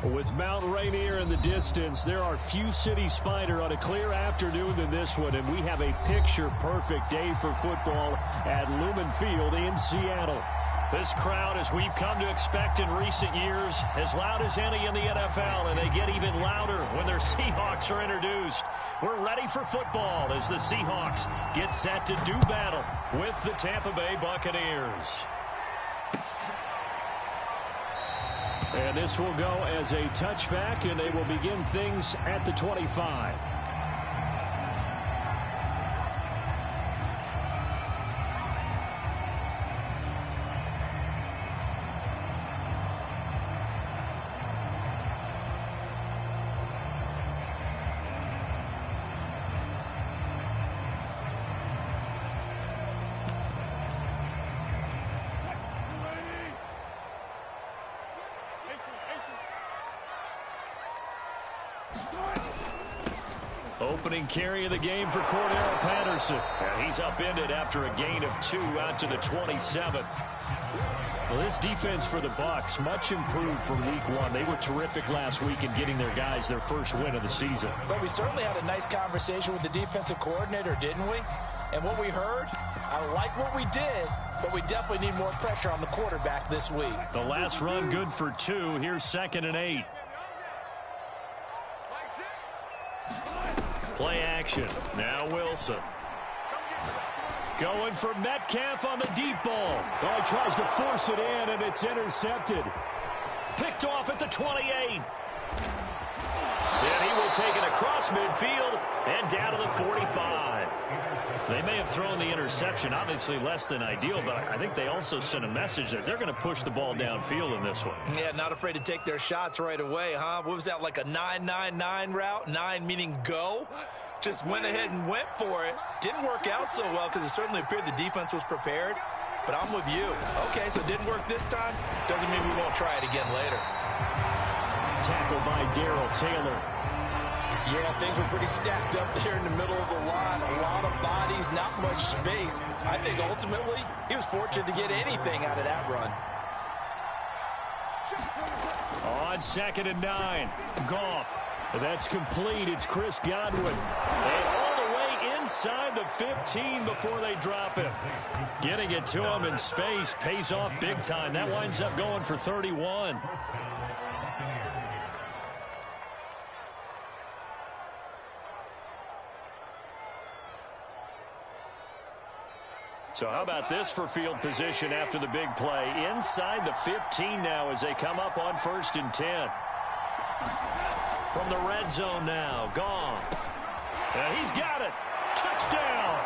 With Mount Rainier in the distance, there are few cities finer on a clear afternoon than this one, and we have a picture-perfect day for football at Lumen Field in Seattle. This crowd, as we've come to expect in recent years, as loud as any in the NFL, and they get even louder when their Seahawks are introduced. We're ready for football as the Seahawks get set to do battle with the Tampa Bay Buccaneers. And this will go as a touchback, and they will begin things at the 25. Opening carry of the game for Cordero Patterson. And he's upended after a gain of 2 out to the 27. Well, this defense for the Bucs, much improved from week 1. They were terrific last week in getting their guys their first win of the season. But we certainly had a nice conversation with the defensive coordinator, didn't we? And what we heard, I like what we did, but we definitely need more pressure on the quarterback this week. The last run good for 2. Here's 2nd and 8. Play action. Now Wilson. Going for Metcalf on the deep ball. Oh, he tries to force it in, and it's intercepted. Picked off at the 28. And he will take it across midfield and down to the 45. They may have thrown the interception, obviously less than ideal, but I think they also sent a message that they're going to push the ball downfield in this one. Yeah, not afraid to take their shots right away, huh? What was that, like a 9-9-9 route? 9 meaning go? Just went ahead and went for it. Didn't work out so well because it certainly appeared the defense was prepared. But I'm with you. Okay, so it didn't work this time. Doesn't mean we won't try it again later. Tackled by Darrell Taylor. Yeah, things were pretty stacked up there in the middle of the line. A lot of bodies, not much space. I think ultimately he was fortunate to get anything out of that run. On 2nd and 9, Goff. That's complete. It's Chris Godwin. And all the way inside the 15 before they drop him. Getting it to him in space pays off big time. That winds up going for 31. So how about this for field position after the big play? Inside the 15 now as they come up on 1st and 10. From the red zone now, Goff. And he's got it. Touchdown.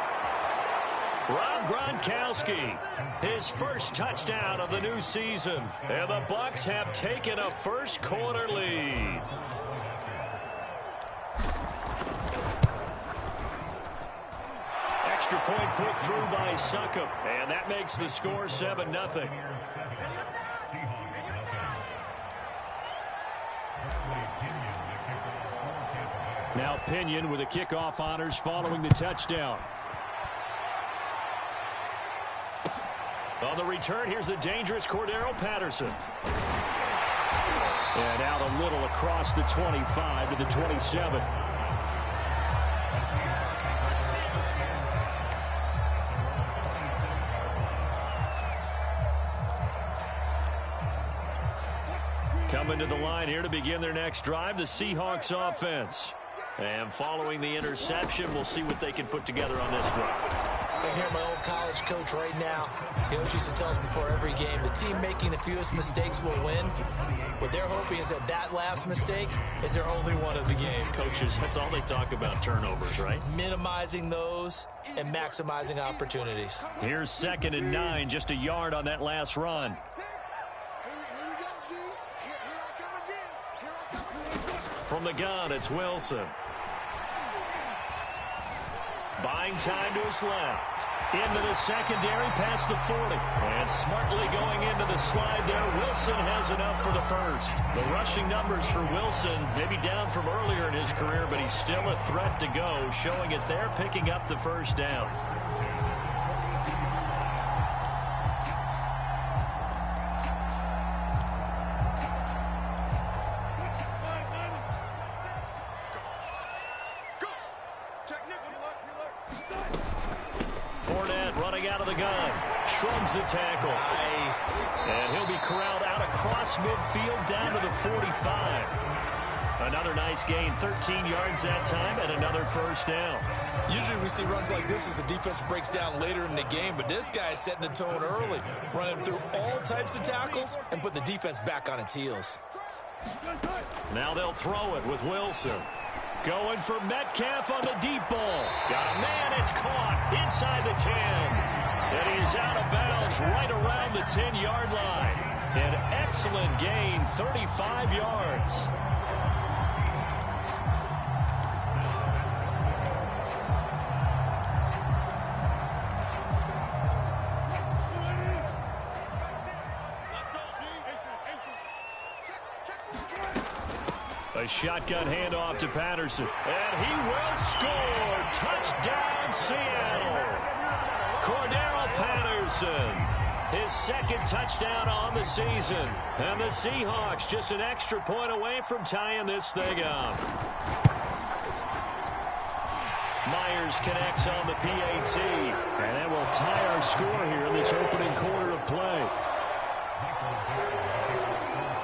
Rob Gronkowski, his first touchdown of the new season. And the Bucs have taken a first quarter lead. Extra point put through by Succop. And that makes the score 7-0. Now Pinion with the kickoff honors following the touchdown. On the return, here's the dangerous Cordero Patterson. And out a little across the 25 to the 27. Coming to the line here to begin their next drive, the Seahawks offense. And following the interception, we'll see what they can put together on this drive. I can hear my old college coach right now. He always used to tell us before every game, the team making the fewest mistakes will win. What they're hoping is that last mistake is their only one of the game. Coaches, that's all they talk about, turnovers, right? Minimizing those and maximizing opportunities. Here's 2nd and 9, just a yard on that last run. From the gun, it's Wilson. Buying time to his left. Into the secondary, past the 40. And smartly going into the slide there, Wilson has enough for the first. The rushing numbers for Wilson, maybe down from earlier in his career, but he's still a threat to go, showing it there, picking up the first down. running out of the gun. Shrugs the tackle. Nice. And he'll be corralled out across midfield down to the 45. Another nice gain, 13 yards that time, and another first down. Usually we see runs like this as the defense breaks down later in the game, but this guy is setting the tone early, running through all types of tackles and put the defense back on its heels. Now they'll throw it with Wilson. Going for Metcalf on the deep ball. Got a man, it's caught inside the 10. And he is out of bounds right around the 10-yard line. An excellent gain, 35 yards. A shotgun handoff to Patterson. And he will score. Touchdown, Seattle. Cordero Patterson. His second touchdown on the season. And the Seahawks just an extra point away from tying this thing up. Myers connects on the PAT. And that will tie our score here in this opening quarter of play.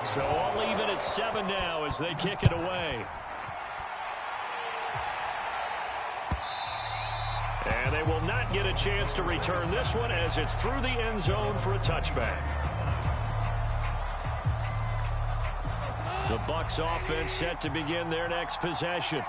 So all even at 7 now as they kick it away. And they will not get a chance to return this one as it's through the end zone for a touchback. The Bucs offense set to begin their next possession.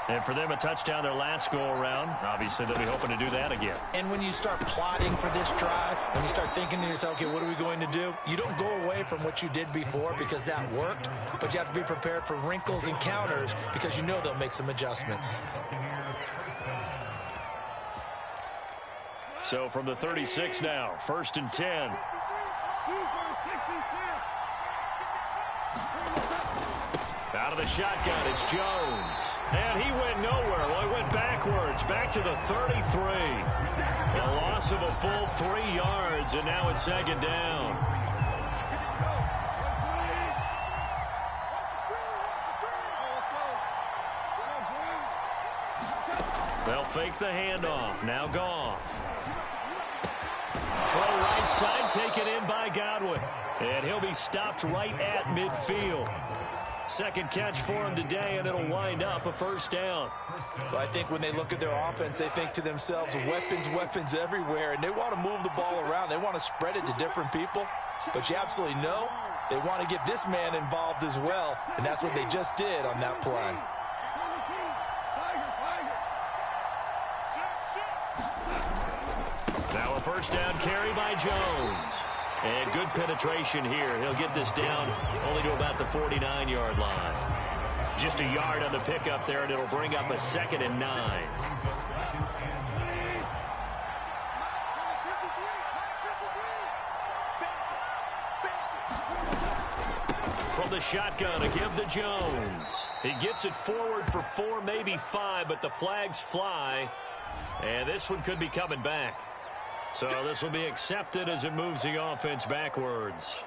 And for them, a touchdown their last go-around. Obviously, they'll be hoping to do that again. And when you start plotting for this drive, when you start thinking to yourself, okay, what are we going to do? You don't go away from what you did before because that worked, but you have to be prepared for wrinkles and counters because you know they'll make some adjustments. So from the 36 now, 1st and 10. Out of the shotgun, it's Jones. And he went nowhere. Well, he went backwards, back to the 33. A loss of a full 3 yards, and now it's 2nd down. They'll fake the handoff. Now Goff. Throw right side, taken in by Godwin. And he'll be stopped right at midfield. Second catch for him today, and it'll wind up a first down. Well, I think when they look at their offense, they think to themselves, weapons, weapons everywhere, and they want to move the ball around. They want to spread it to different people, but you absolutely know they want to get this man involved as well, and that's what they just did on that play. Now a first down carry by Jones. And good penetration here. He'll get this down only to about the 49-yard line. Just a yard on the pickup there, and it'll bring up a 2nd and 9. From the shotgun, a give to Jones. He gets it forward for 4, maybe 5, but the flags fly. And this one could be coming back. So this will be accepted as it moves the offense backwards.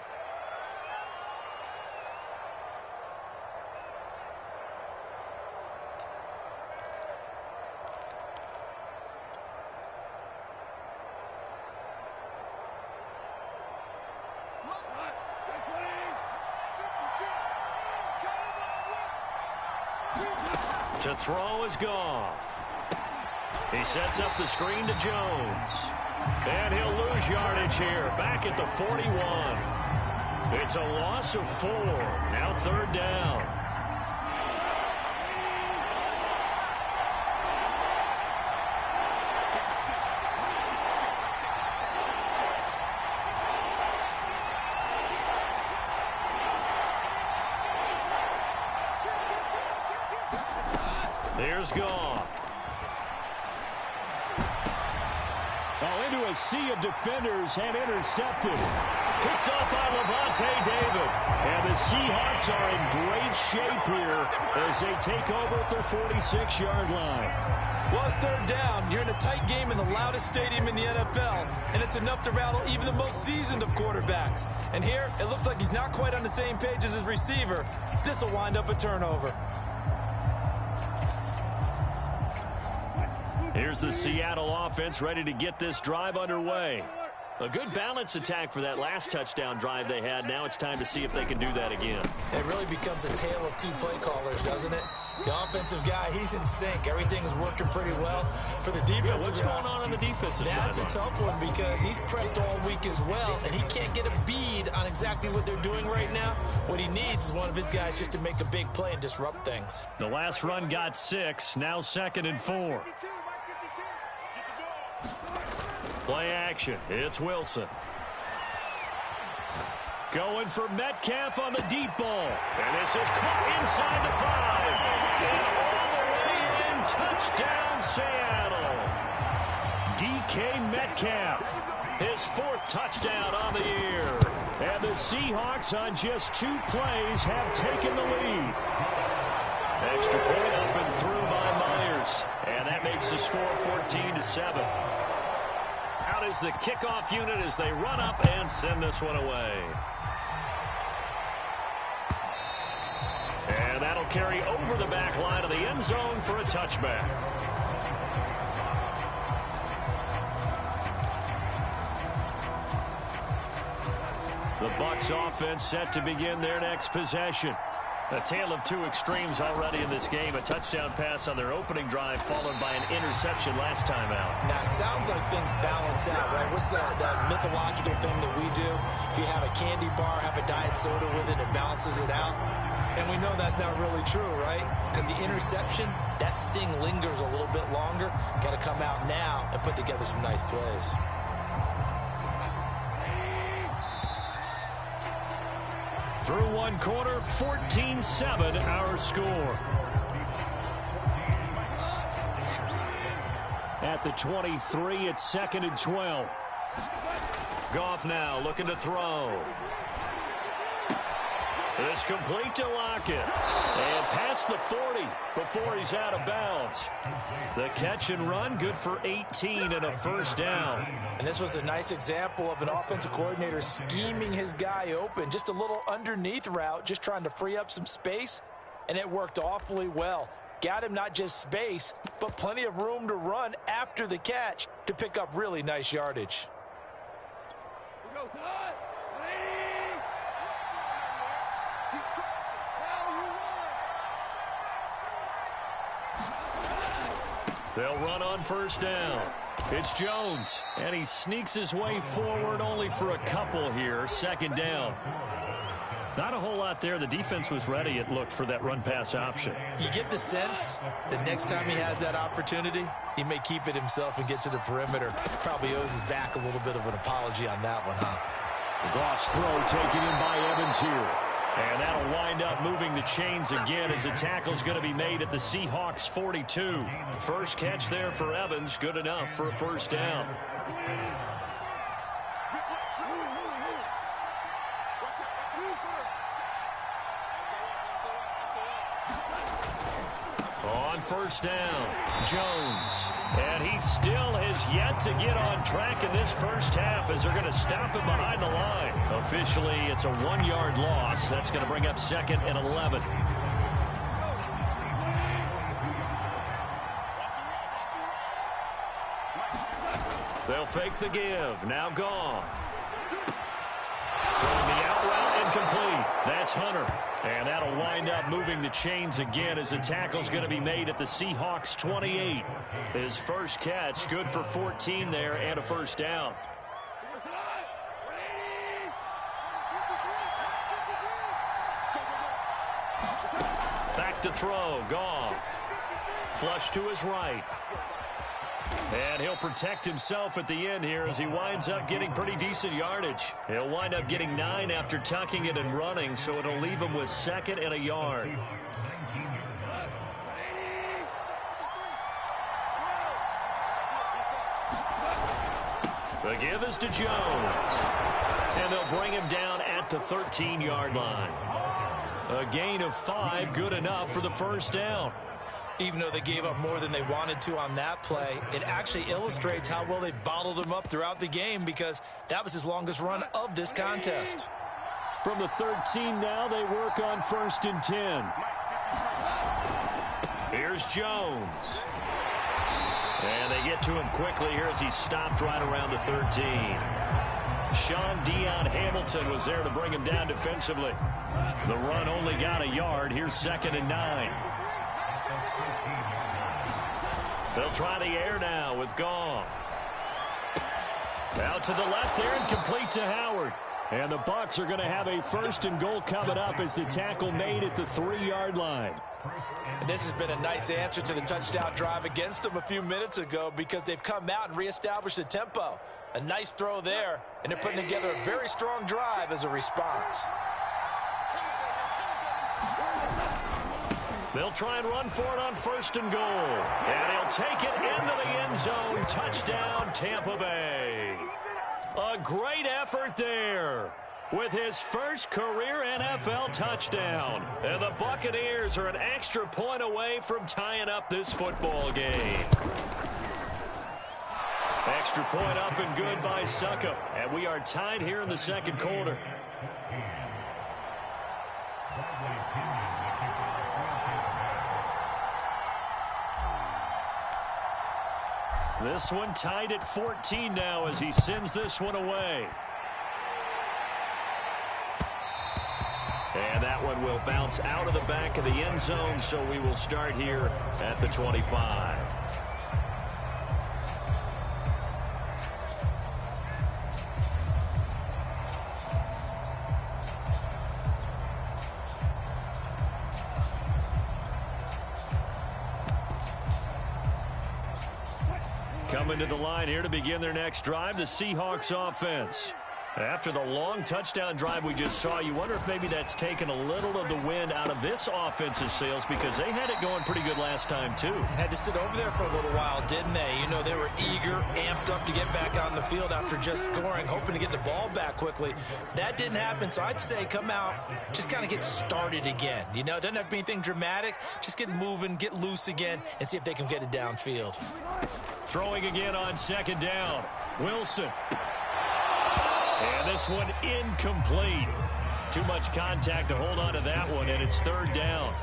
To throw is Goff. He sets up the screen to Jones. And he'll lose yardage here, back at the 41. It's a loss of 4. Now 3rd down. Here's Goff. Into a sea of defenders and intercepted. Picked off by Levante David. And the Seahawks are in great shape here as they take over at their 46-yard line. Well, it's 3rd down. You're in a tight game in the loudest stadium in the NFL, and it's enough to rattle even the most seasoned of quarterbacks. And here, it looks like he's not quite on the same page as his receiver. This will wind up a turnover. Here's the Seattle offense ready to get this drive underway. A good balance attack for that last touchdown drive they had. Now it's time to see if they can do that again. It really becomes a tale of two play callers, doesn't it? The offensive guy, he's in sync. Everything is working pretty well. For the defensive what's guy, going on the defensive side? That's a tough one because he's prepped all week as well, and he can't get a bead on exactly what they're doing right now. What he needs is one of his guys just to make a big play and disrupt things. The last run got 6. Now 2nd and 4. Play action. It's Wilson. Going for Metcalf on the deep ball. And this is caught inside the 5. And all the way in. Touchdown, Seattle. DK Metcalf. His 4th touchdown on the year. And the Seahawks on just 2 plays have taken the lead. Extra point up and through by Myers. And that makes the score 14-7. Out is the kickoff unit as they run up and send this one away. And that'll carry over the back line of the end zone for a touchback. The Bucs offense set to begin their next possession. A tale of 2 extremes already in this game. A touchdown pass on their opening drive followed by an interception last time out. Now, it sounds like things balance out, right? What's that mythological thing that we do? If you have a candy bar, have a diet soda with it, it balances it out. And we know that's not really true, right? Because the interception, that sting lingers a little bit longer. Got to come out now and put together some nice plays. Through 1 quarter, 14-7 our score. At the 23, it's 2nd and 12. Goff now looking to throw. It's complete to Lockett. And past the 40 before he's out of bounds. The catch and run, good for 18 and a first down. And this was a nice example of an offensive coordinator scheming his guy open. Just a little underneath route, just trying to free up some space. And it worked awfully well. Got him not just space, but plenty of room to run after the catch to pick up really nice yardage. They'll run on first down. It's Jones, and he sneaks his way forward only for a couple here. 2nd down. Not a whole lot there. The defense was ready, it looked, for that run-pass option. You get the sense that next time he has that opportunity, he may keep it himself and get to the perimeter. Probably owes his back a little bit of an apology on that one, huh? The Goff's throw taken in by Evans here. And that'll wind up moving the chains again as the tackle's going to be made at the Seahawks 42. First catch there for Evans, good enough for a first down. On first down, Jones. And he still has yet to get on track in this first half as they're going to stop him behind the line. Officially, it's a 1-yard loss. That's going to bring up 2nd and 11. They'll fake the give. Now Goff. Throwing the out route incomplete. That's Hunter. And that'll wind up moving the chains again as the tackle's going to be made at the Seahawks 28. His first catch, good for 14 there and a first down. Back to throw, Goff. Flush to his right. And he'll protect himself at the end here as he winds up getting pretty decent yardage. He'll wind up getting 9 after tucking it and running, so it'll leave him with 2nd and a yard. The give is to Jones. And they'll bring him down at the 13-yard line. A gain of 5, good enough for the first down. Even though they gave up more than they wanted to on that play, it actually illustrates how well they bottled him up throughout the game because that was his longest run of this contest. From the 13 now, they work on 1st and 10. Here's Jones. And they get to him quickly here as he stopped right around the 13. Sean Dion Hamilton was there to bring him down defensively. The run only got a yard. Here's 2nd and 9. They'll try the air now with Goff. Out to the left there and complete to Howard. And the Bucs are going to have a 1st and goal coming up as the tackle made at the 3-yard line. And this has been a nice answer to the touchdown drive against them a few minutes ago because they've come out and reestablished the tempo. A nice throw there, and they're putting together a very strong drive as a response. They'll try and run for it on 1st and goal. And he'll take it into the end zone. Touchdown, Tampa Bay. A great effort there with his first career NFL touchdown. And the Buccaneers are an extra point away from tying up this football game. Extra point up and good by Suckup. And we are tied here in the 2nd quarter. This one tied at 14 now as he sends this one away. And that one will bounce out of the back of the end zone, so we will start here at the 25. Coming to the line here to begin their next drive, the Seahawks offense. After the long touchdown drive we just saw, you wonder if maybe that's taken a little of the wind out of this offense's sails because they had it going pretty good last time, too. Had to sit over there for a little while, didn't they? You know, they were eager, amped up to get back on the field after just scoring, hoping to get the ball back quickly. That didn't happen, so I'd say come out, just kind of get started again. You know, it doesn't have to be anything dramatic. Just get moving, get loose again, and see if they can get it downfield. Throwing again on 2nd down. Wilson. And this one incomplete. Too much contact to hold on to that one, and it's 3rd down.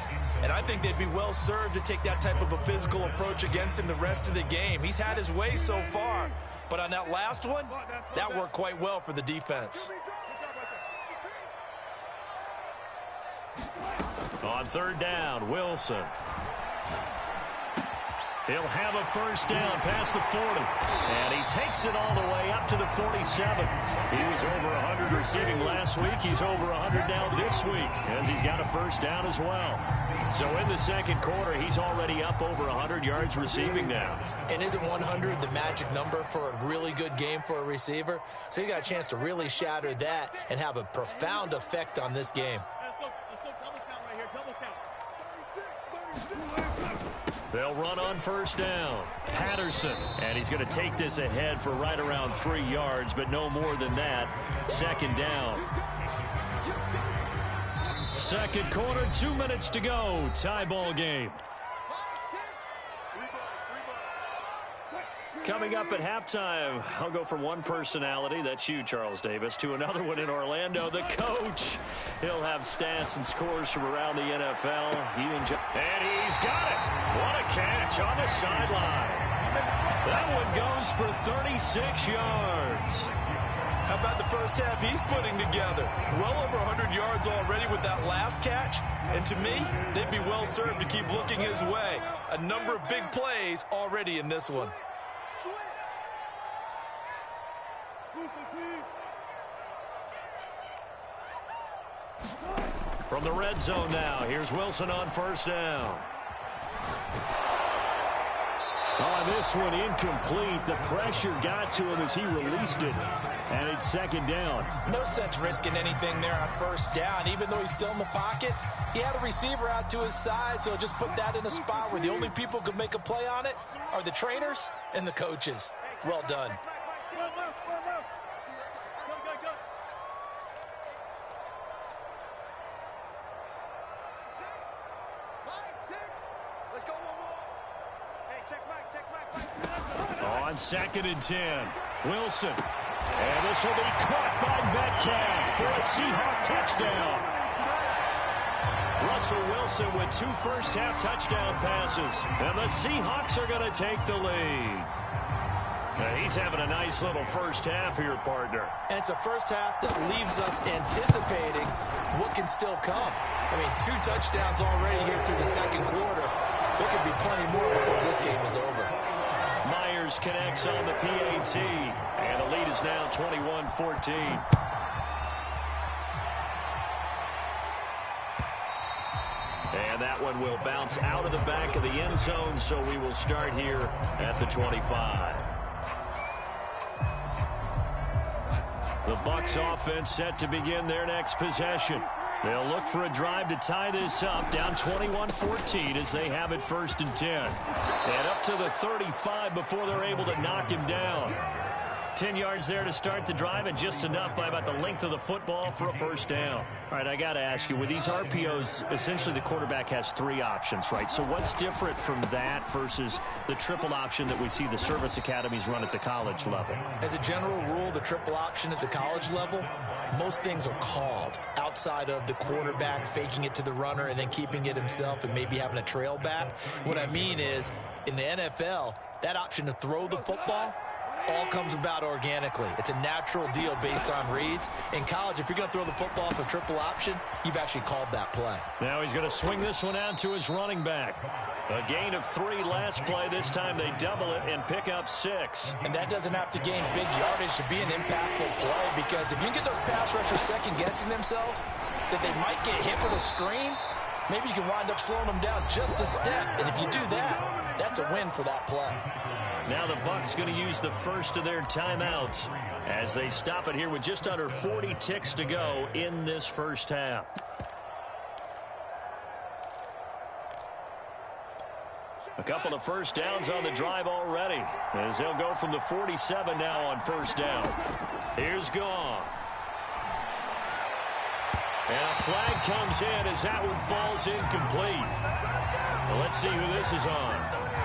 And I think they'd be well served to take that type of a physical approach against him the rest of the game. He's had his way so far, but on that last one, that worked quite well for the defense. On 3rd down, Wilson. He'll have a 1st down past the 40. And he takes it all the way up to the 47. He was over 100 receiving last week. He's over 100 now this week as he's got a 1st down as well. So in the 2nd quarter, he's already up over 100 yards receiving now. And isn't 100 the magic number for a really good game for a receiver? So he got a chance to really shatter that and have a profound effect on this game. They'll run on 1st down. Patterson. And he's going to take this ahead for right around 3 yards, but no more than that. 2nd down. 2nd quarter, 2 minutes to go. Tie ball game. Coming up at halftime, I'll go from one personality, that's you, Charles Davis, to another one in Orlando, the coach. He'll have stats and scores from around the NFL. And he's got it. What a catch on the sideline. That one goes for 36 yards. How about the first half he's putting together? Well over 100 yards already with that last catch. And to me, they'd be well served to keep looking his way. A number of big plays already in this one. From the red zone now, here's Wilson on 1st down. On this one, incomplete. The pressure got to him as he released it. And it's 2nd down. No sense risking anything there on 1st down. Even though he's still in the pocket, he had a receiver out to his side, so just put that in a spot where the only people who can make a play on it are the trainers and the coaches. Well done. On 2nd and 10, Wilson. And this will be caught by Metcalf for a Seahawk touchdown. Russell Wilson with 2 first-half touchdown passes. And the Seahawks are going to take the lead. He's having a nice little first half here, partner. And it's a first half that leaves us anticipating what can still come. I mean, 2 touchdowns already here through the second quarter. There could be plenty more before this game is over. Myers connects on the PAT. And the lead is now 21-14. And that one will bounce out of the back of the end zone, so we will start here at the 25. The Bucs offense set to begin their next possession. They'll look for a drive to tie this up, down 21-14 as they have it 1st and 10. And up to the 35 before they're able to knock him down. 10 yards there to start the drive, and just enough by about the length of the football for a first down. All right, I got to ask you, with these RPOs, essentially the quarterback has 3 options, right? So what's different from that versus the triple option that we see the service academies run at the college level? As a general rule, the triple option at the college level, most things are called outside of the quarterback faking it to the runner and then keeping it himself and maybe having a trail back. What I mean is, in the NFL, that option to throw the football all comes about organically. It's a natural deal based on reads. In college, if you're going to throw the football off a triple option, you've actually called that play. Now he's going to swing this one out to his running back. A gain of 3 last play. This time they double it and pick up 6. And that doesn't have to gain big yardage to be an impactful play, because if you can get those pass rushers second-guessing themselves that they might get hit with a screen, maybe you can wind up slowing them down just a step. And if you do that, that's a win for that play. Now the Bucs going to use the first of their timeouts as they stop it here with just under 40 ticks to go in this first half. A couple of first downs on the drive already, as they'll go from the 47 now on first down. Here's Goff. And a flag comes in as that one falls incomplete. Well, let's see who this is on.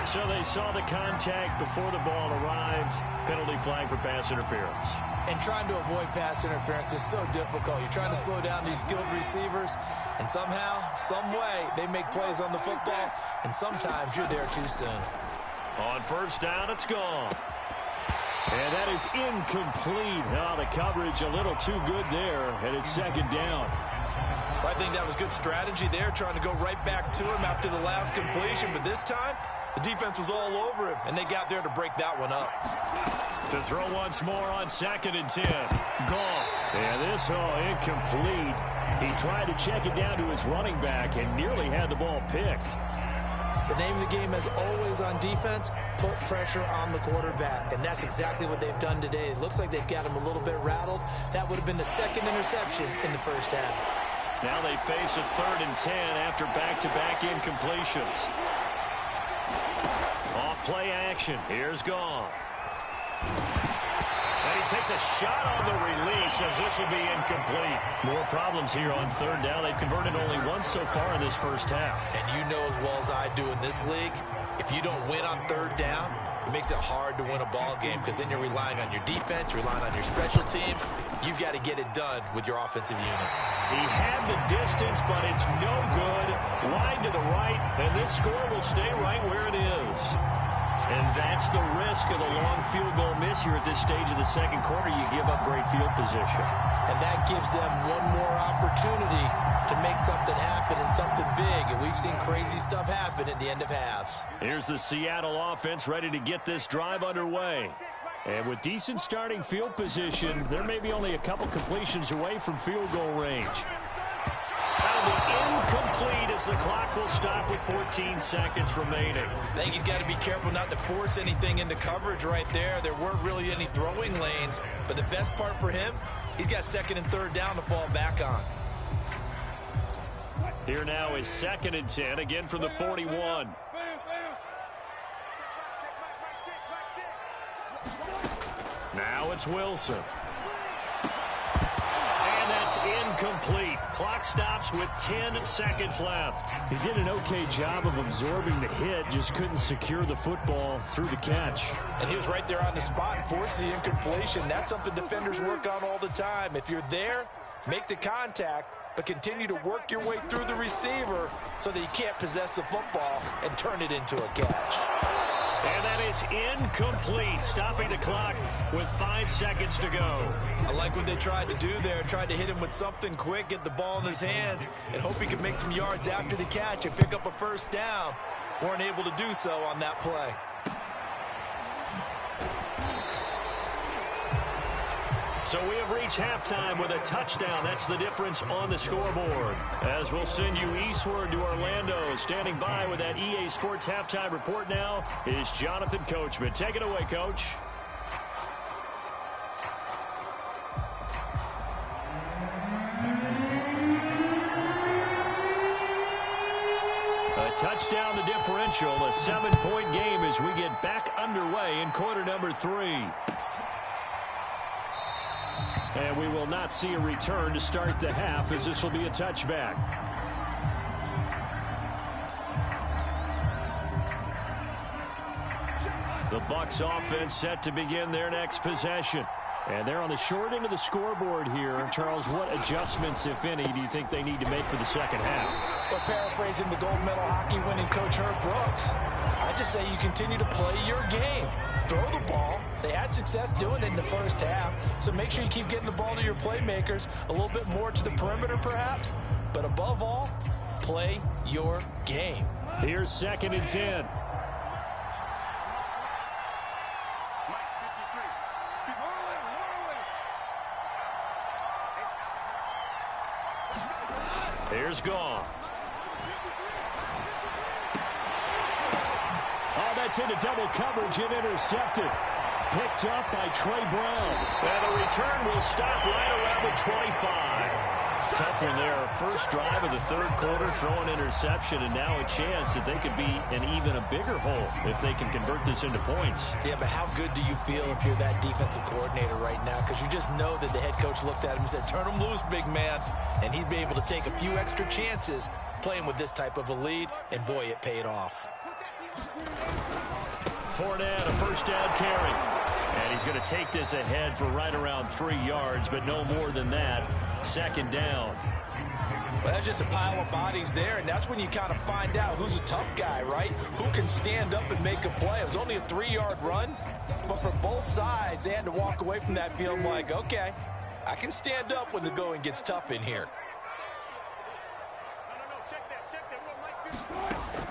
So they saw the contact before the ball arrived. Penalty flag for pass interference. And trying to avoid pass interference is so difficult. You're trying to slow down these skilled receivers, and somehow, some way, they make plays on the football, and sometimes you're there too soon. On first down, it's gone. And that is incomplete. Oh, the coverage a little too good there, and it's second down. I think that was good strategy there, trying to go right back to him after the last completion, but this time, the defense was all over him, and they got there to break that one up. To throw once more on 2nd and 10. Goff. And this, incomplete. He tried to check it down to his running back and nearly had the ball picked. The name of the game, as always on defense, put pressure on the quarterback, and that's exactly what they've done today. It looks like they've got him a little bit rattled. That would have been the 2nd interception in the first half. Now they face a 3rd and 10 after back-to-back incompletions. Off play action. Here's Goff. And he takes a shot on the release as this will be incomplete. More problems here on 3rd down. They've converted only once so far in this first half. And you know as well as I do in this league, if you don't win on 3rd down, it makes it hard to win a ball game, because then you're relying on your defense, you're relying on your special teams. You've got to get it done with your offensive unit. He had the distance, but it's no good. Wide to the right, and this score will stay right where it is. And that's the risk of the long field goal miss here at this stage of the second quarter. You give up great field position. And that gives them one more opportunity to make something happen, and something big. And we've seen crazy stuff happen at the end of halves. Here's the Seattle offense ready to get this drive underway. And with decent starting field position, they're maybe only a couple completions away from field goal range. That'll be incomplete as the clock will stop with 14 seconds remaining. I think he's got to be careful not to force anything into coverage right there. There weren't really any throwing lanes, but the best part for him, he's got 2nd and 3rd down to fall back on. Here now is 2nd and 10, again from the 41. Now it's Wilson. And that's incomplete. Clock stops with 10 seconds left. He did an okay job of absorbing the hit, just couldn't secure the football through the catch. And he was right there on the spot and forced the incompletion. That's something defenders work on all the time. If you're there, make the contact, but continue to work your way through the receiver so that you can't possess the football and turn it into a catch. And that is incomplete, stopping the clock with 5 seconds to go. I like what they tried to do there, tried to hit him with something quick, get the ball in his hands, and hope he could make some yards after the catch and pick up a first down. Weren't able to do so on that play. So we have reached halftime with a touchdown. That's the difference on the scoreboard. As we'll send you eastward to Orlando. Standing by with that EA Sports halftime report now is Jonathan Coachman. Take it away, Coach. A touchdown, the differential. A 7-point game as we get back underway in quarter number 3. And we will not see a return to start the half, as this will be a touchback. The Bucs offense set to begin their next possession. And they're on the short end of the scoreboard here. Charles, what adjustments, if any, do you think they need to make for the second half? Well, paraphrasing the gold medal hockey winning coach Herb Brooks, I just say you continue to play your game. Throw the ball. They had success doing it in the first half, so make sure you keep getting the ball to your playmakers, a little bit more to the perimeter perhaps, but above all, play your game. Here's 2nd and 10. Here's Gone. Oh, that's into double coverage and intercepted. Picked up by Trey Brown. And the return will stop right around the 25. Tough one there. First drive of the third quarter, throw an interception, and now a chance that they could be in even a bigger hole if they can convert this into points. Yeah, but how good do you feel if you're that defensive coordinator right now? Because you just know that the head coach looked at him and said, turn him loose, big man. And he'd be able to take a few extra chances playing with this type of a lead, and boy, it paid off. Fournette, a first down carry. And he's going to take this ahead for right around 3 yards, but no more than that. 2nd down. Well, that's just a pile of bodies there, and that's when you kind of find out who's a tough guy, right? Who can stand up and make a play. It was only a 3-yard run, but for both sides, they had to walk away from that feeling like, okay, I can stand up when the going gets tough in here.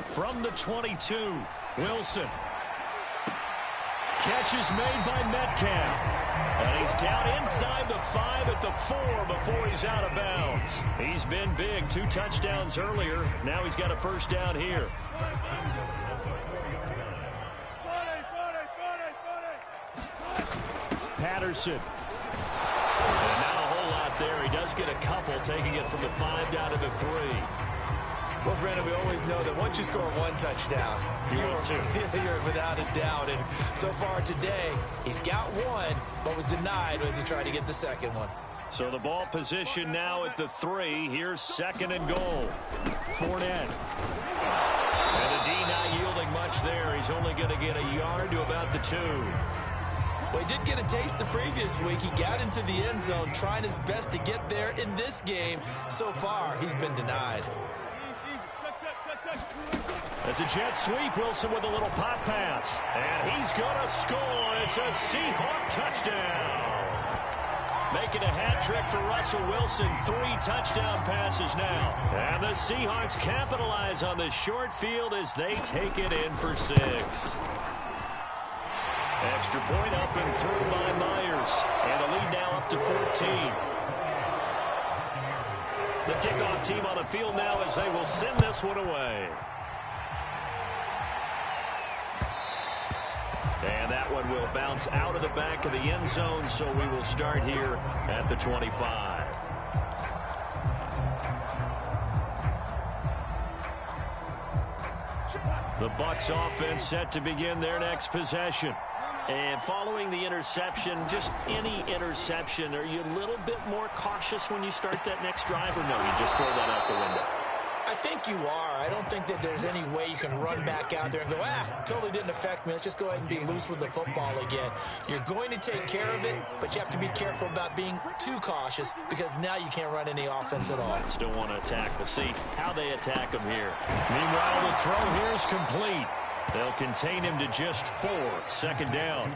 From the 22, Wilson. Catch is made by Metcalf. And he's down inside the 5 at the 4 before he's out of bounds. He's been big. 2 touchdowns earlier. Now he's got a first down here. Patterson. And not a whole lot there. He does get a couple, taking it from the 5 down to the 3. Well, Brandon, we always know that once you score 1 touchdown, you're without a doubt. And so far today, he's got 1, but was denied as he tried to get the second one. So the ball position now at the 3. Here's 2nd and goal. Fournette. And the D not yielding much there. He's only going to get a yard to about the 2. Well, he did get a taste the previous week. He got into the end zone, trying his best to get there in this game. So far, he's been denied. That's a jet sweep. Wilson with a little pop pass. And he's going to score. It's a Seahawk touchdown. Making a hat trick for Russell Wilson. 3 touchdown passes now. And the Seahawks capitalize on this short field as they take it in for 6. Extra point up and through by Myers. And the lead now up to 14. The kickoff team on the field now as they will send this one away. And that one will bounce out of the back of the end zone, so we will start here at the 25. The Bucs offense set to begin their next possession. And following the interception, just any interception, are you a little bit more cautious when you start that next drive, or no, you just throw that out the window? I think you are. I don't think that there's any way you can run back out there and go, totally didn't affect me. Let's just go ahead and be loose with the football again. You're going to take care of it, but you have to be careful about being too cautious because now you can't run any offense at all. Still want to attack. We'll see how they attack him here. Meanwhile, the throw here is complete. They'll contain him to just 4. Second down.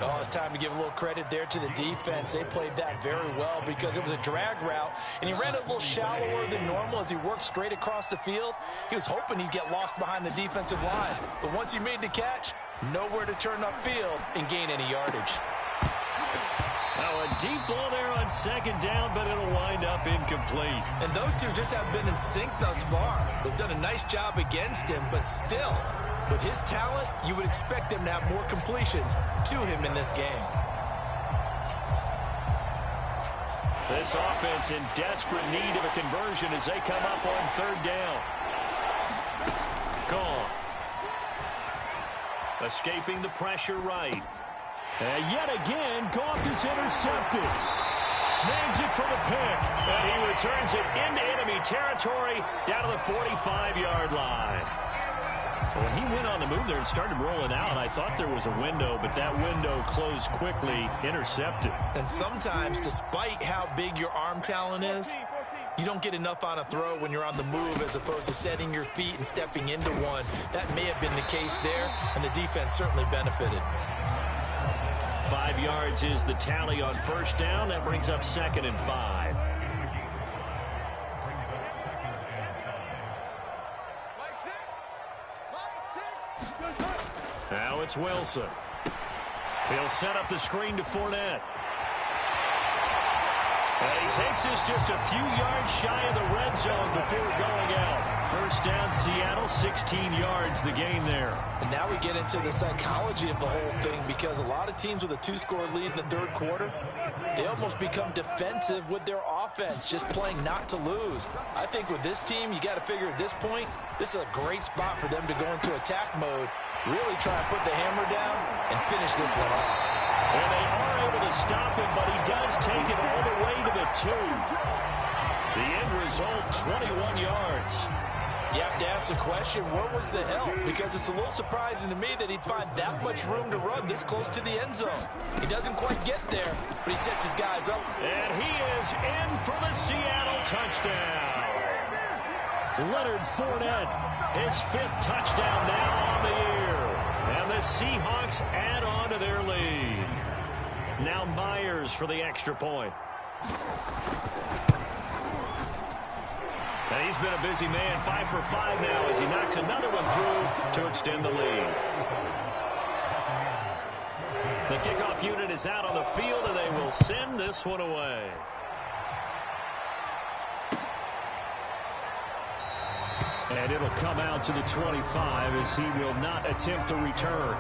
Oh, it's time to give a little credit there to the defense. They played that very well because it was a drag route, and he ran it a little shallower than normal as he worked straight across the field. He was hoping he'd get lost behind the defensive line, but once he made the catch, nowhere to turn upfield and gain any yardage. Now a deep ball there on second down, but it'll wind up incomplete. And those two just have been in sync thus far. They've done a nice job against him, but still, with his talent, you would expect them to have more completions to him in this game. This offense in desperate need of a conversion as they come up on third down. Gone. Escaping the pressure right. And yet again, Goff is intercepted. Snags it for the pick. And he returns it into enemy territory down to the 45-yard line. When he went on the move there and started rolling out, I thought there was a window, but that window closed quickly, intercepted. And sometimes, despite how big your arm talent is, you don't get enough on a throw when you're on the move as opposed to setting your feet and stepping into one. That may have been the case there, and the defense certainly benefited. 5 yards is the tally on first down. That brings up 2nd and 5. Now it's Wilson. He'll set up the screen to Fournette. And he takes this just a few yards shy of the red zone before going out. First down, Seattle, 16 yards, the gain there. And now we get into the psychology of the whole thing because a lot of teams with a 2-score lead in the third quarter, they almost become defensive with their offense, just playing not to lose. I think with this team, you got to figure at this point, this is a great spot for them to go into attack mode, really try and put the hammer down and finish this one off. And they are able to stop him, but he does take it all the way to the 2. The end result, 21 yards. You have to ask the question, where was the help? Because it's a little surprising to me that he'd find that much room to run this close to the end zone. He doesn't quite get there, but he sets his guys up. And he is in for the Seattle touchdown. Leonard Fournette, his 5th touchdown now on the year. And the Seahawks add on to their lead. Now Myers for the extra point. And he's been a busy man, 5 for 5 now as he knocks another one through to extend the lead. The kickoff unit is out on the field, and they will send this one away. And it'll come out to the 25 as he will not attempt to return.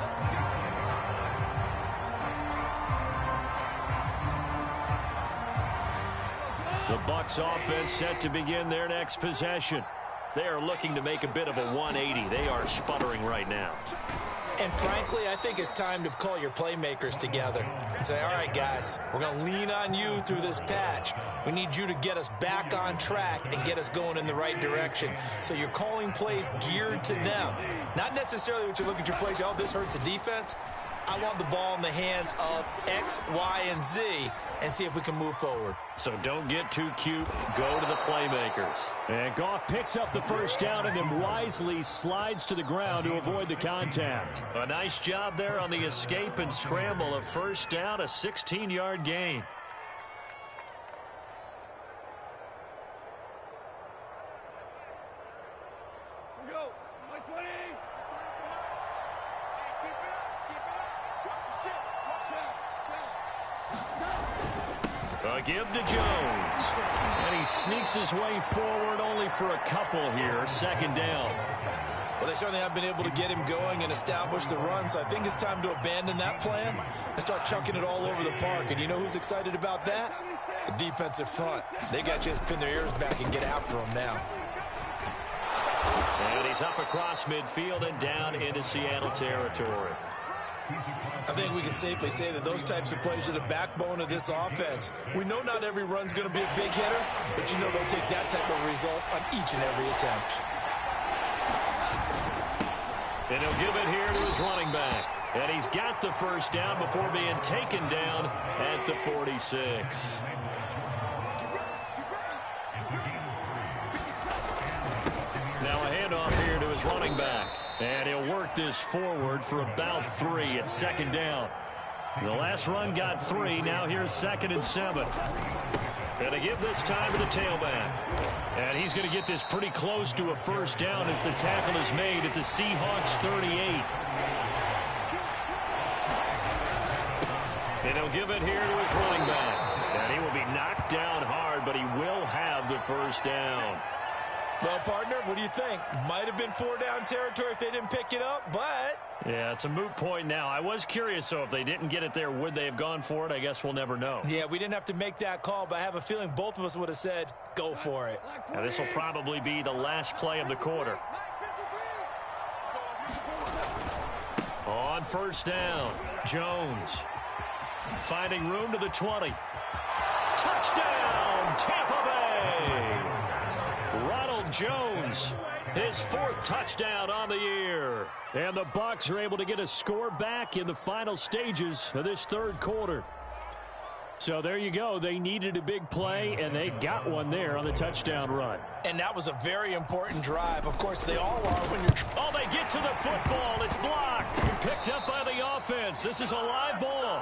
The Bucs offense set to begin their next possession. They are looking to make a bit of a 180. They are sputtering right now. And frankly, I think it's time to call your playmakers together and say, all right, guys, we're going to lean on you through this patch. We need you to get us back on track and get us going in the right direction. So you're calling plays geared to them. Not necessarily what you look at your plays, oh, this hurts the defense. I want the ball in the hands of X, Y, and Z and see if we can move forward. So don't get too cute. Go to the playmakers. And Goff picks up the first down and then wisely slides to the ground to avoid the contact. A nice job there on the escape and scramble. A first down, a 16-yard gain. A give to Jones. And he sneaks his way forward only for a couple here. Second down. Well, they certainly have been able to get him going and establish the run, so I think it's time to abandon that plan and start chunking it all over the park. And you know who's excited about that? The defensive front. They got to just pin their ears back and get after him now. And he's up across midfield and down into Seattle territory. I think we can safely say that those types of plays are the backbone of this offense. We know not every run's going to be a big hitter, but you know they'll take that type of result on each and every attempt. And he'll give it here to his running back. And he's got the first down before being taken down at the 46. Now a handoff here to his running back. And he'll work this forward for about 3 at second down. The last run got 3. Now here's 2nd and 7. Going to give this time to the tailback. And he's going to get this pretty close to a first down as the tackle is made at the Seahawks 38. And he'll give it here to his running back. And he will be knocked down hard, but he will have the first down. Well, partner, what do you think? Might have been 4-down territory if they didn't pick it up, but... Yeah, it's a moot point now. I was curious, so if they didn't get it there, would they have gone for it? I guess we'll never know. Yeah, we didn't have to make that call, but I have a feeling both of us would have said, go for it. Now, this will probably be the last play of the quarter. On first down, Jones. Finding room to the 20. Touchdown, Tampa Bay! Ronald Jones, his 4th touchdown on the year. And the Bucs are able to get a score back in the final stages of this 3rd quarter. So there you go. They needed a big play, and they got one there on the touchdown run. And that was a very important drive. Of course, they all are when you're... Oh, they get to the football. It's blocked. Picked up by the offense. This is a live ball.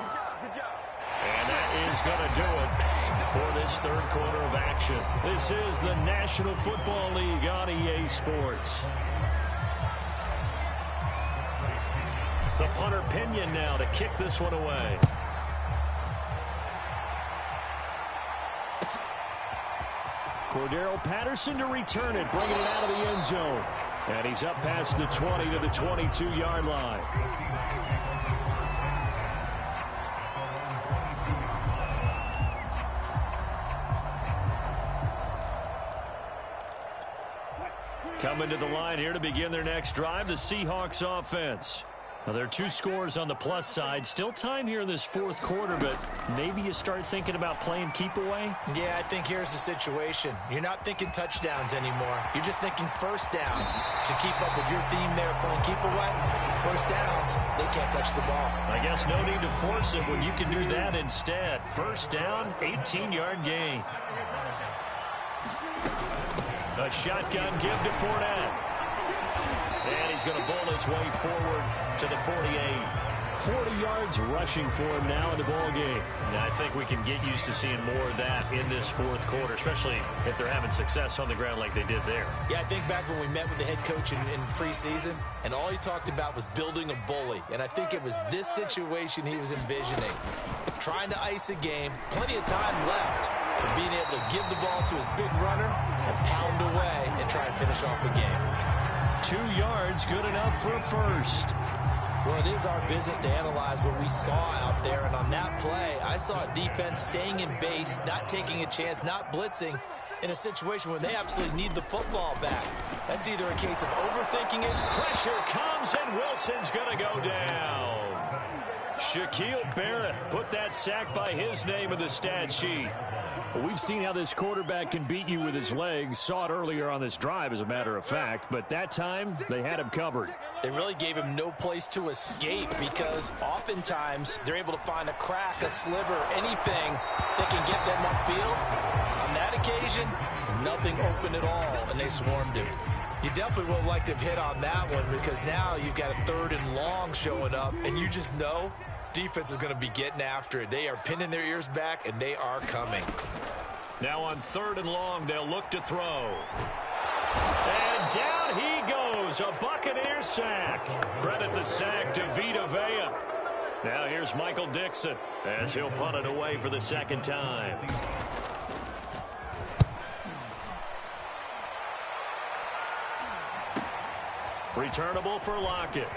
And that is going to do it for this 3rd quarter of action. This is the National Football League on EA Sports. The punter Pinion now to kick this one away. Cordero Patterson to return it, bringing it out of the end zone. And he's up past the 20 to the 22-yard line. Coming to the line here to begin their next drive, the Seahawks offense. Now, there are 2 scores on the plus side. Still time here in this 4th quarter, but maybe you start thinking about playing keep away? Yeah, I think here's the situation. You're not thinking touchdowns anymore. You're just thinking first downs. To keep up with your theme there, playing keep away, first downs, they can't touch the ball. I guess no need to force it when you can do that instead. First down, 18-yard gain. A shotgun give to Fournette. And he's going to bowl his way forward to the 48. 40 yards rushing for him now in the ball game. Now, I think we can get used to seeing more of that in this 4th quarter, especially if they're having success on the ground like they did there. Yeah, I think back when we met with the head coach in preseason, and all he talked about was building a bully. And I think it was this situation he was envisioning. Trying to ice a game, plenty of time left, but being able to give the ball to his big runner and pound away and try and finish off the game. 2 yards, good enough for a first. Well, it is our business to analyze what we saw out there, and on that play, I saw a defense staying in base, not taking a chance, not blitzing, in a situation where they absolutely need the football back. That's either a case of overthinking it. Pressure comes, and Wilson's going to go down. Shaquille Barrett put that sack by his name in the stat sheet. Well, we've seen how this quarterback can beat you with his legs. Saw it earlier on this drive, as a matter of fact. But that time, they had him covered. They really gave him no place to escape because oftentimes they're able to find a crack, a sliver, anything that can get them upfield. On that occasion, nothing open at all, and they swarmed him. You definitely would like to hit on that one because now you've got a 3rd and long showing up, and you just know defense is going to be getting after it. They are pinning their ears back, and they are coming. Now on 3rd and long, they'll look to throw. And down he goes, a Buccaneer sack. Credit the sack to Vita Vea. Now here's Michael Dixon as he'll punt it away for the 2nd time. Returnable for Lockett.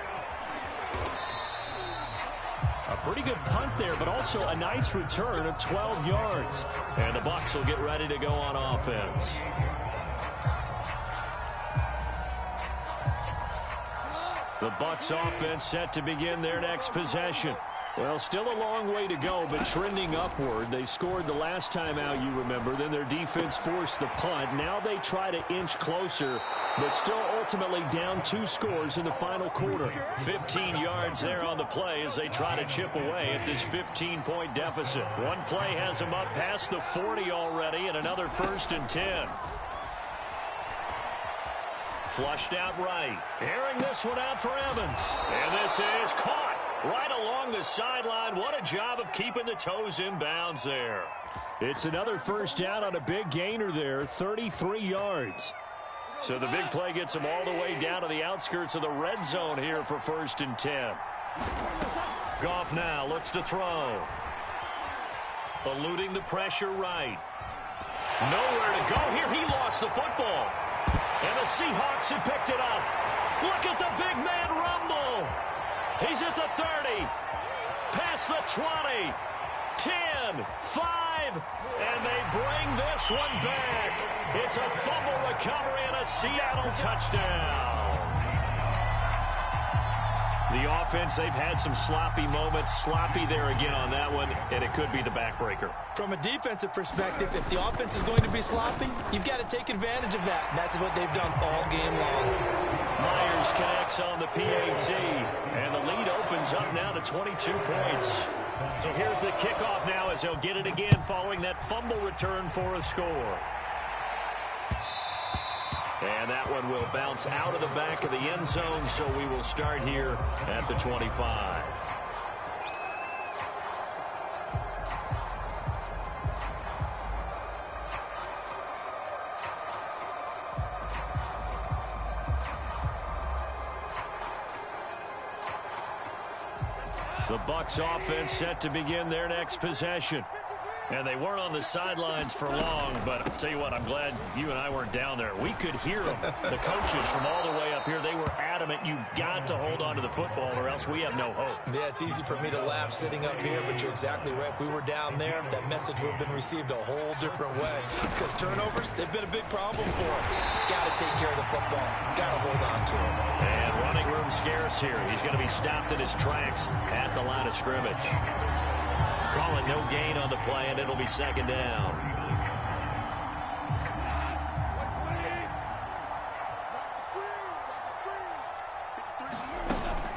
A pretty good punt there, but also a nice return of 12 yards. And the Bucs will get ready to go on offense. The Bucs offense set to begin their next possession. Well, still a long way to go, but trending upward. They scored the last time out, you remember. Then their defense forced the punt. Now they try to inch closer, but still ultimately down 2 scores in the final quarter. 15 yards there on the play as they try to chip away at this 15-point deficit. One play has them up past the 40 already, and another 1st and 10. Flushed out right. Airing this one out for Evans. And this is caught right along the sideline. What a job of keeping the toes in bounds there. It's another 1st down on a big gainer there, 33 yards. So the big play gets them all the way down to the outskirts of the red zone here for 1st and 10. Goff now looks to throw. Eluding the pressure right. Nowhere to go here. He lost the football. And the Seahawks have picked it up. Look at the big man rumble. He's at the 30. Past the 20. 10. 5. And they bring this one back. It's a fumble recovery and a Seattle touchdown. The offense, they've had some sloppy moments. Sloppy there again on that one, and it could be the backbreaker. From a defensive perspective, if the offense is going to be sloppy, you've got to take advantage of that. And that's what they've done all game long. Myers connects on the PAT, and the lead opens up now to 22 points. So here's the kickoff now as they'll get it again following that fumble return for a score. And that one will bounce out of the back of the end zone, so we will start here at the 25. The Bucs offense set to begin their next possession. And they weren't on the sidelines for long, but I'll tell you what, I'm glad you and I weren't down there. We could hear them, the coaches from all the way up here. They were adamant, you've got to hold on to the football or else we have no hope. Yeah, it's easy for me to laugh sitting up here, but you're exactly right. If we were down there, that message would have been received a whole different way. Because turnovers, they've been a big problem for them. Got to take care of the football. Got to hold on to it. And running room scarce here. He's going to be stopped in his tracks at the line of scrimmage. Calling no gain on the play, and it'll be 2nd down.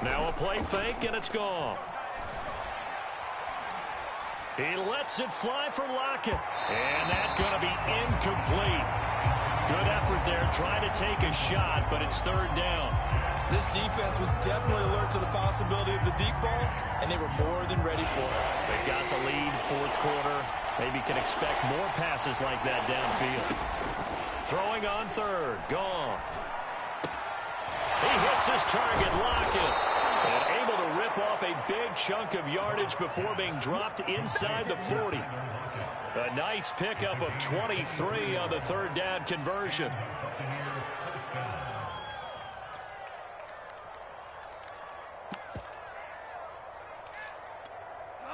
Now a play fake, and it's gone. He lets it fly for Lockett. And that's going to be incomplete. Good effort there, trying to take a shot, but it's 3rd down. This defense was definitely alert to the possibility of the deep ball, and they were more than ready for it. They've got the lead, 4th quarter. Maybe can expect more passes like that downfield. Throwing on 3rd. Goff. He hits his target, Lockett. And able to rip off a big chunk of yardage before being dropped inside the 40. A nice pickup of 23 on the 3rd down conversion.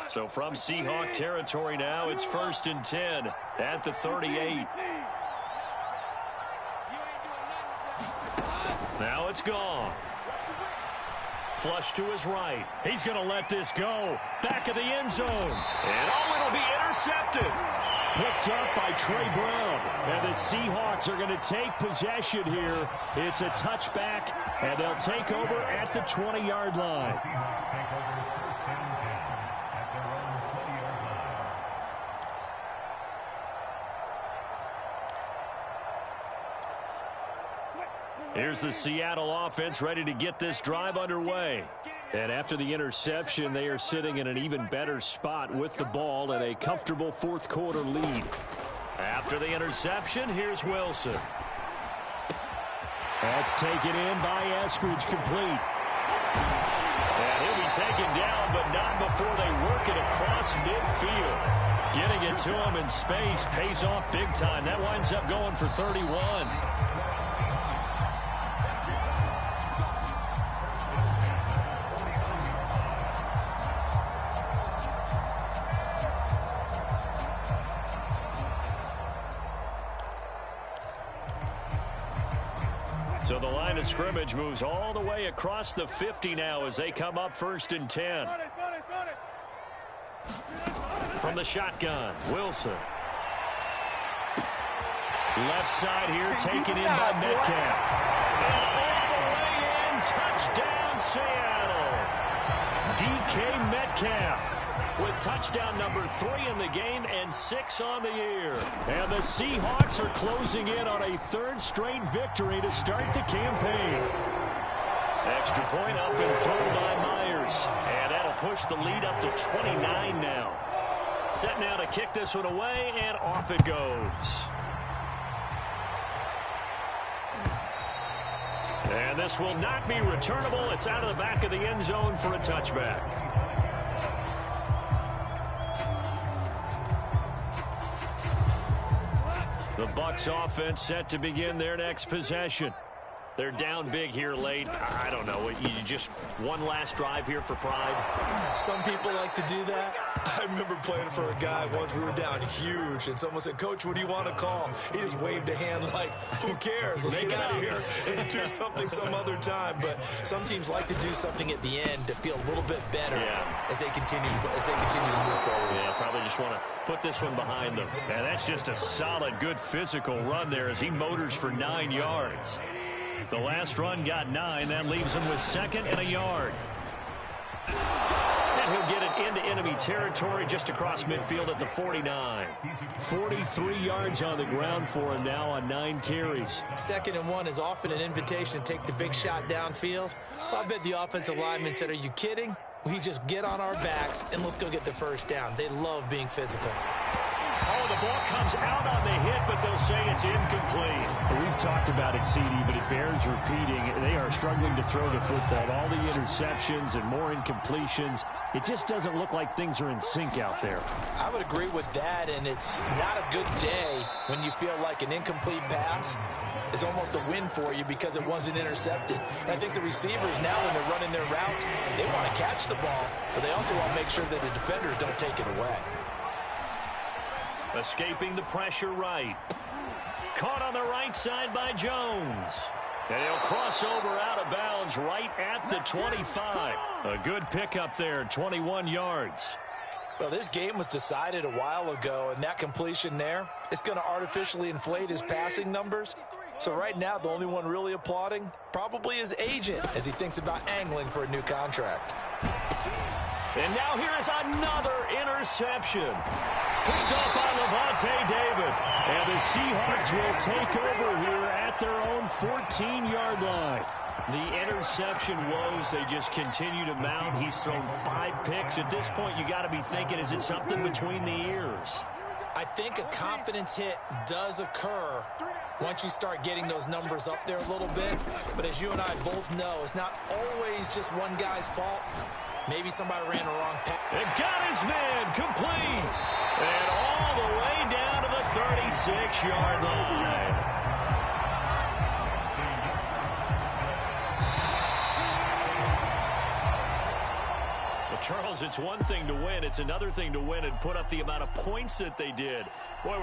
So from Seahawk territory now, it's 1st and 10 at the 38. Now it's gone. Flush to his right. He's going to let this go. Back of the end zone. And it'll be intercepted. Picked up by Trey Brown. And the Seahawks are going to take possession here. It's a touchback, and they'll take over at the 20-yard line. Here's the Seattle offense ready to get this drive underway. And after the interception, they are sitting in an even better spot with the ball and a comfortable 4th quarter lead. After the interception, here's Wilson. That's taken in by Eskridge, complete. And he'll be taken down, but not before they work it across midfield. Getting it to him in space pays off big time. That winds up going for 31. So the line of scrimmage moves all the way across the 50 now as they come up 1st and 10. From the shotgun, Wilson. Left side here, taken in by Metcalf. And all the way in, touchdown Seattle. DK Metcalf with touchdown number 3 in the game and 6 on the year. And the Seahawks are closing in on a 3rd straight victory to start the campaign. Extra point up and thrown by Myers. And that'll push the lead up to 29 now. Set now to kick this one away, and off it goes. And this will not be returnable. It's out of the back of the end zone for a touchback. The Bucs offense set to begin their next possession. They're down big here late. I don't know. You just one last drive here for pride? Some people like to do that. I remember playing for a guy once. We were down huge, and someone said, "Coach, what do you want to call him?" He just waved a hand like, who cares? Let's get out of here and do something some other time. But some teams like to do something at the end to feel a little bit better as they continue to move forward. Yeah, probably just want to put this one behind them. And that's just a solid, good physical run there as he motors for 9 yards. The last run got 9. That leaves him with 2nd and a yard. And he'll get it into enemy territory just across midfield at the 49. 43 yards on the ground for him now on 9 carries. 2nd and 1 is often an invitation to take the big shot downfield. Well, I bet the offensive lineman said, "Are you kidding? We just get on our backs and let's go get the first down." They love being physical. Oh, the ball comes out on the hit, but they'll say it's incomplete. We've talked about it, CD, but it bears repeating. They are struggling to throw the football. All the interceptions and more incompletions. It just doesn't look like things are in sync out there. I would agree with that, and it's not a good day when you feel like an incomplete pass is almost a win for you because it wasn't intercepted. And I think the receivers now, when they're running their routes, they want to catch the ball, but they also want to make sure that the defenders don't take it away. Escaping the pressure right. Caught on the right side by Jones. And he'll cross over out of bounds right at the 25. A good pickup there, 21 yards. Well, this game was decided a while ago, and that completion there is going to artificially inflate his passing numbers. So right now, the only one really applauding probably his agent as he thinks about angling for a new contract. And now here is another interception. Picked up by Levante David. And the Seahawks will take over here at their own 14-yard line. The interception woes, they just continue to mount. He's thrown 5 picks. At this point, you got to be thinking, is it something between the ears? I think a confidence hit does occur once you start getting those numbers up there a little bit. But as you and I both know, it's not always just one guy's fault. Maybe somebody ran the wrong pass. And got his man complete. And all the way down to the 36-yard line. Well, Charles, it's one thing to win. It's another thing to win and put up the amount of points that they did. Boy,